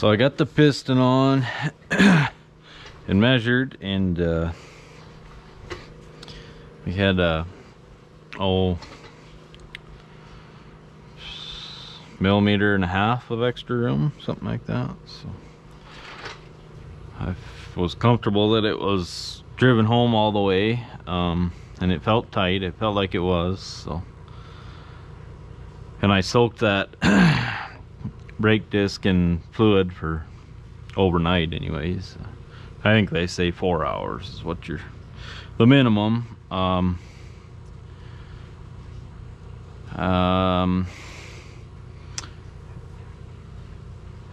So I got the piston on and measured, and we had a millimeter and a half of extra room, something like that. So I was comfortable that it was driven home all the way, and it felt tight. It felt like it was. So, and I soaked that brake disc in fluid for overnight anyways. I think they say 4 hours is what the minimum. And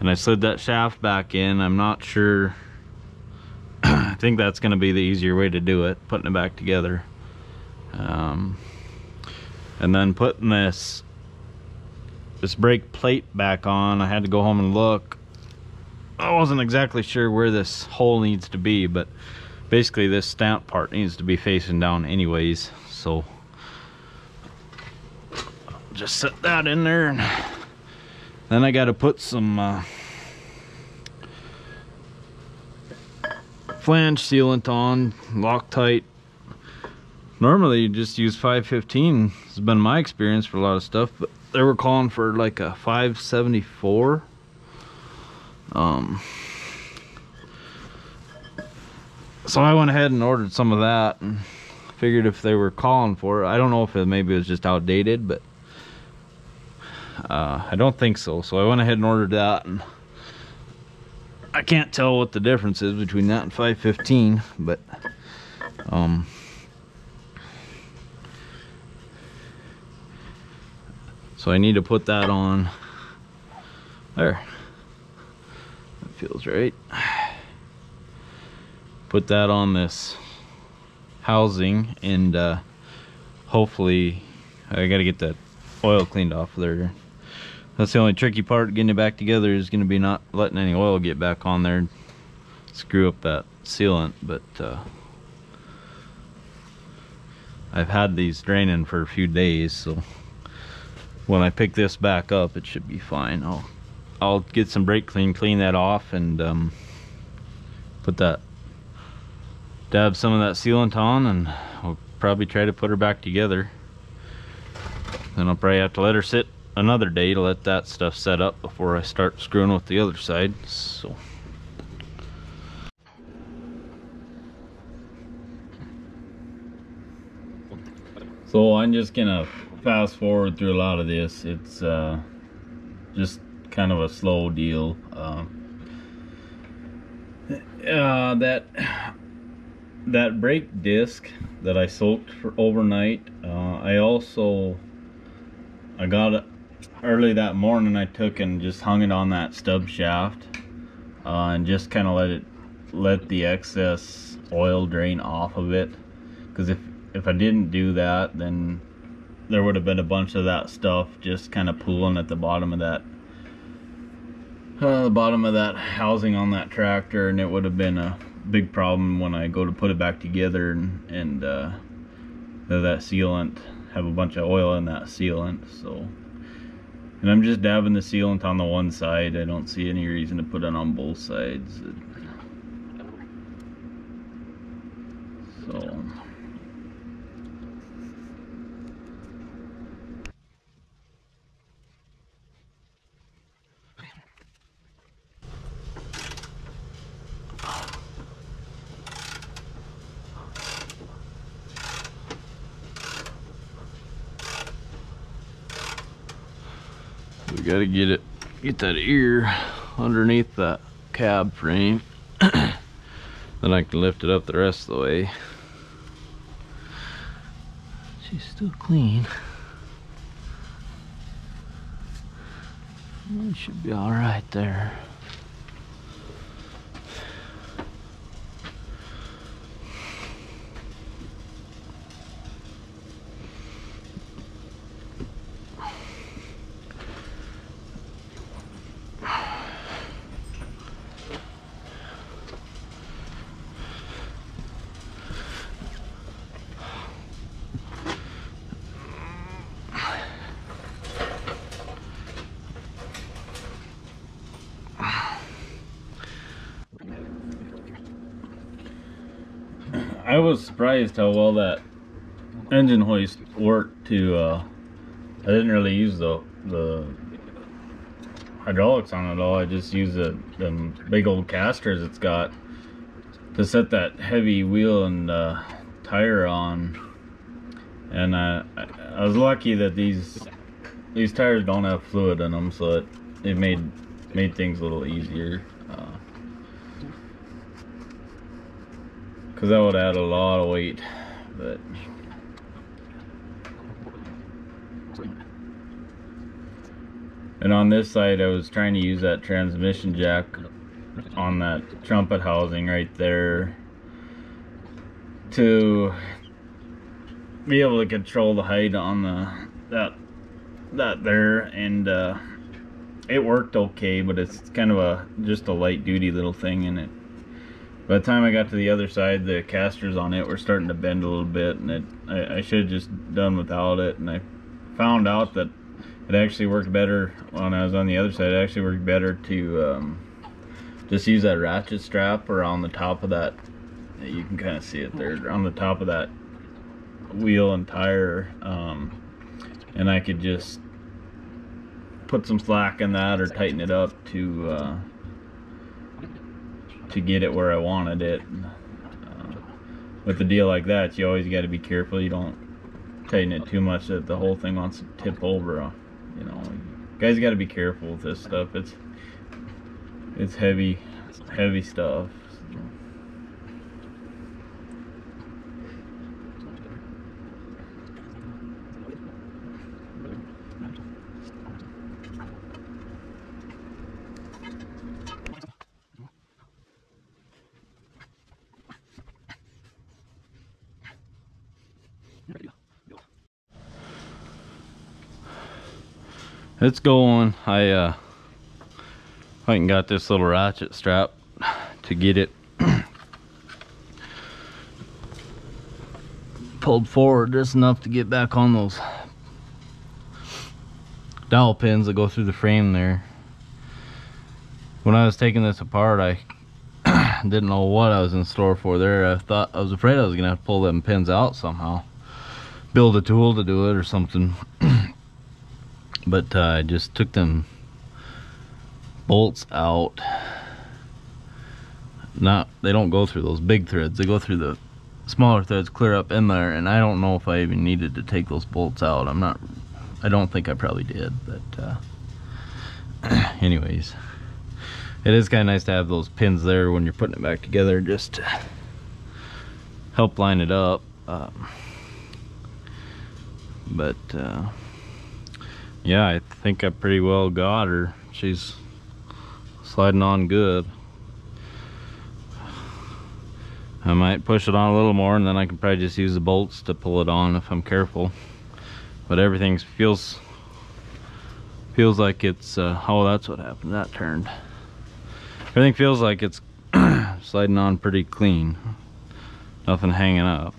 I slid that shaft back in. I'm not sure. I think that's going to be the easier way to do it, putting it back together. And then putting this brake plate back on, I had to go home and look. I wasn't exactly sure where this hole needs to be, but basically this stamp part needs to be facing down anyways. So I'll just set that in there, and then I got to put some flange sealant on, Loctite. Normally you just use 515. It's been my experience for a lot of stuff, but they were calling for like a 574. So I went ahead and ordered some of that, and figured if they were calling for it, I don't know if maybe it was just outdated, but I don't think so. So I went ahead and ordered that, and I can't tell what the difference is between that and 515, but so I need to put that on there. That feels right. Put that on this housing, and hopefully I gotta get that oil cleaned off there. That's the only tricky part, getting it back together, is going to be not letting any oil get back on there and screw up that sealant. But I've had these draining for a few days, so when I pick this back up, it should be fine. I'll get some brake clean that off, and dab some of that sealant on, and I'll probably try to put her back together. Then I'll probably have to let her sit another day to let that stuff set up before I start screwing with the other side. So I'm just gonna fast forward through a lot of this. It's just kind of a slow deal. That brake disc that I soaked for overnight, I got it early that morning. I took and just hung it on that stub shaft, and just kind of let the excess oil drain off of it, because if I didn't do that, then there would have been a bunch of that stuff just kind of pooling at the bottom of that housing on that tractor, and it would have been a big problem when I go to put it back together, and that sealant, have a bunch of oil in that sealant. So, and I'm just dabbing the sealant on the one side. I don't see any reason to put it on both sides. So we gotta get that ear underneath that cab frame. Then I can lift it up the rest of the way. She's still clean. It should be all right there. I was surprised how well that engine hoist worked too. I didn't really use the hydraulics on it at all. I just used the big old casters it's got to set that heavy wheel and tire on. And I was lucky that these tires don't have fluid in them, so it made things a little easier. Because that would add a lot of weight, but and on this side I was trying to use that transmission jack on that trumpet housing right there to be able to control the height on that there, and it worked okay, but it's kind of just a light duty little thing, and it by the time I got to the other side, the casters on it were starting to bend a little bit, and I should have just done without it. And I found out that it actually worked better when I was on the other side. It actually worked better to just use that ratchet strap around the top of that. You can kind of see it there on the top of that wheel and tire, and I could just put some slack in that or tighten it up to get it where I wanted it. With a deal like that, you always got to be careful you don't tighten it too much that the whole thing wants to tip over. You know, you guys got to be careful with this stuff. It's heavy stuff. It's going. I went and got this little ratchet strap to get it pulled forward just enough to get back on those dowel pins that go through the frame there. When I was taking this apart, I didn't know what I was in store for there. I was afraid I was gonna have to pull them pins out somehow, build a tool to do it or something. But I just took them bolts out. They don't go through those big threads, they go through the smaller threads clear up in there, and I don't know if I even needed to take those bolts out. I don't think I probably did, but anyways, it is kind of nice to have those pins there when you're putting it back together, just to help line it up. Yeah, I think I pretty well got her. She's sliding on good. I might push it on a little more, and then I can probably just use the bolts to pull it on if I'm careful. But everything feels like it's oh, that's what happened. That turned. Everything feels like it's sliding on pretty clean. Nothing hanging up.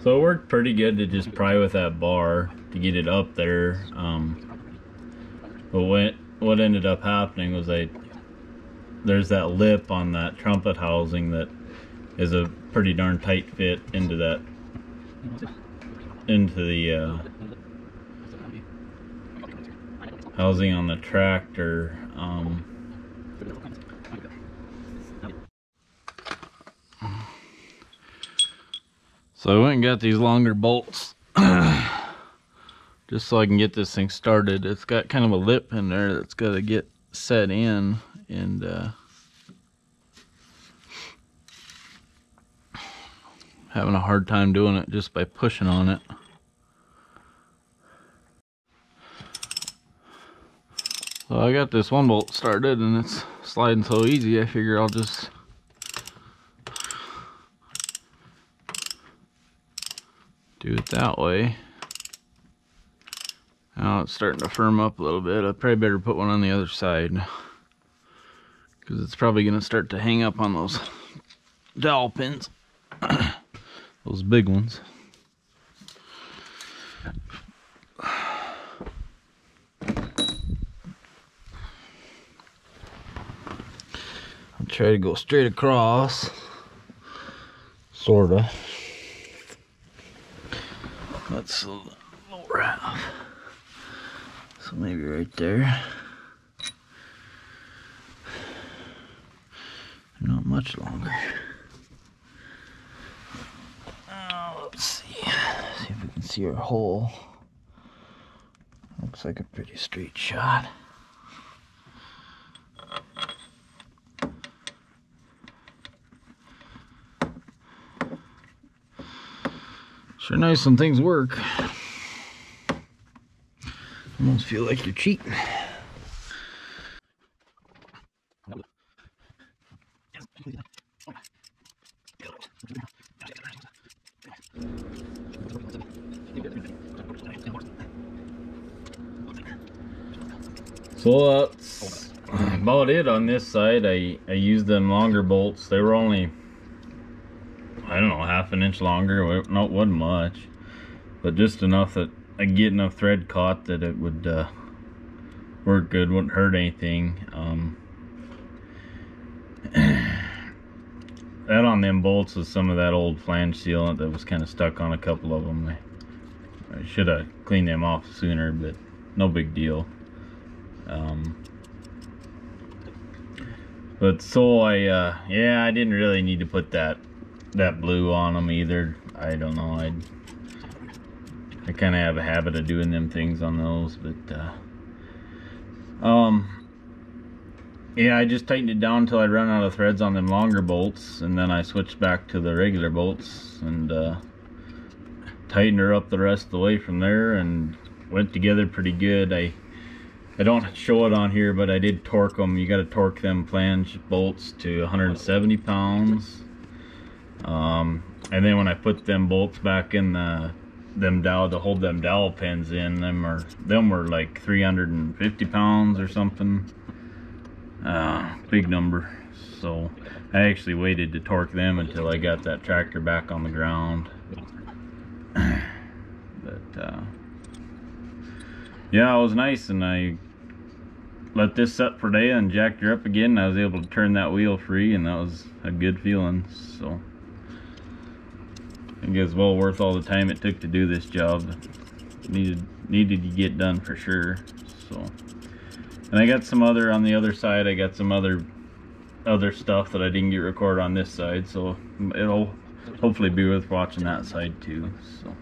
So it worked pretty good to just pry with that bar to get it up there. But what ended up happening was there's that lip on that trumpet housing that is a pretty darn tight fit into the housing on the tractor. So I went and got these longer bolts just so I can get this thing started. It's got kind of a lip in there that's got to get set in, and having a hard time doing it just by pushing on it. So I got this one bolt started and it's sliding so easy, I figure I'll just do it that way. Now it's starting to firm up a little bit. I probably better put one on the other side, because it's probably going to start to hang up on those dowel pins. those big ones. I'll try to go straight across, sorta. That's a little rough. So maybe right there. Not much longer. Let's see if we can see our hole. Looks like a pretty straight shot. Sure nice when things work. Almost feel like you're cheating. So that's about it on this side. I used them longer bolts. They were only, I don't know, half an inch longer. No, it wasn't much, but just enough that I get enough thread caught that it would work good, wouldn't hurt anything. That on them bolts was some of that old flange sealant that was kind of stuck on a couple of them. I should have cleaned them off sooner, but no big deal. But so I didn't really need to put that blue on them either. I don't know, I kind of have a habit of doing them things on those, but yeah, I just tightened it down until I ran out of threads on them longer bolts, and then I switched back to the regular bolts and tightened her up the rest of the way from there, and went together pretty good. I don't show it on here, but I did torque them. You got to torque them flange bolts to 170 pounds. And then when I put them bolts back in them dowel to hold them dowel pins in, them were like 350 pounds or something. Big number. So I actually waited to torque them until I got that tractor back on the ground. But yeah, it was nice, and I let this set for day and jacked her up again, and I was able to turn that wheel free, and that was a good feeling. So I think it was well worth all the time it took to do this job. Needed to get done for sure. So, and I got some other on the other side. I got some other stuff that I didn't get recorded on this side, so it'll hopefully be worth watching that side too. So.